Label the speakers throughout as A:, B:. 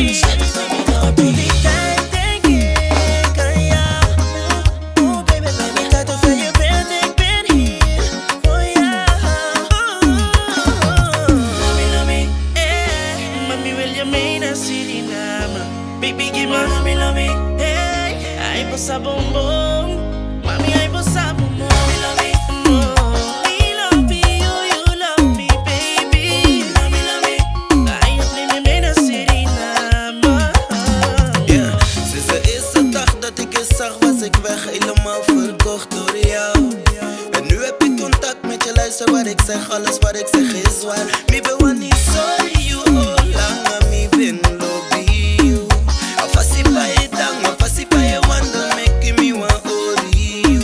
A: Lobi. Toen die tijd denk ik aan jou. Oh baby, baby, kijk hoe ver je bent, ik ben hier voor jou. Lobi Lobi, mami wil je mee naar Suriname. Baby, give me Lobi Lobi, hey. Ay, bossa bombom, mami, ay, bossa bombom. Lobi Lobi, me love you love me, baby. Lobi Lobi, ay, neem me mee naar Suriname.
B: Yeah, sinds de eerste dag dat ik je zag was ik weg, helemaal verkocht door jou. En nu heb ik contact met je, luister wat ik zeg, alles wat ik zeg is waar. Mi be want niet sorry you, oh lang mi ben Lobi you. Afasi pa je dang, afasi pa je wandel, make me want ori you.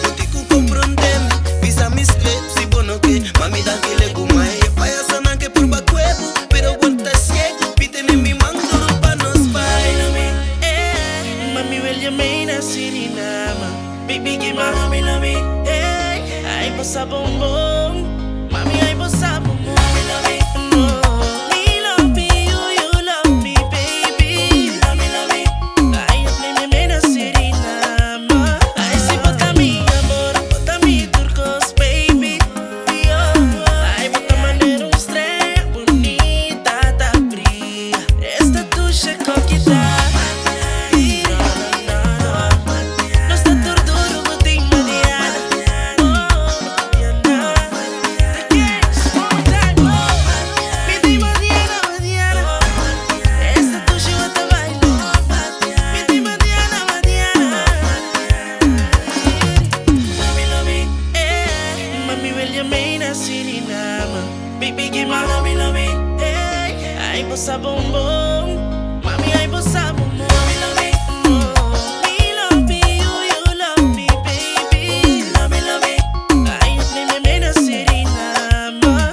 B: Moet ik comprender, visa mi straight, si bonoke, mami dan kile kumai. Paya sanan ke purba kwebu, pero wanta shake, pite ne mi mangoro pa no spy.
A: Mami wil je mee naar Suriname. Baby, give me Lobi Lobi, hey. Ay, bossa bombom, mami, ay, bossa bombom. Lobi Lobi, me love you love me, baby. Lobi Lobi, ay, neem me mee naar Suriname. Ay, si bota mi amor, bota mi turcos, baby. Ay, bota maneira estrella bonita, tá fria. Esta tuya coquita. No está duro, botín Mariana. Mariana. Te quieres montar, mi ti Mariana, Mariana. Esta tuya bota bailo, mi ti Mariana, Mariana. Lobi Lobi, mami wil je mee naar Suriname. Baby, give me Lobi Lobi, hey. Ay, bossa bombom, mami, ay, bossa bombom. Lobi Lobi, me love you love me, baby. Lobi Lobi, ay, neem me mee naar Suriname.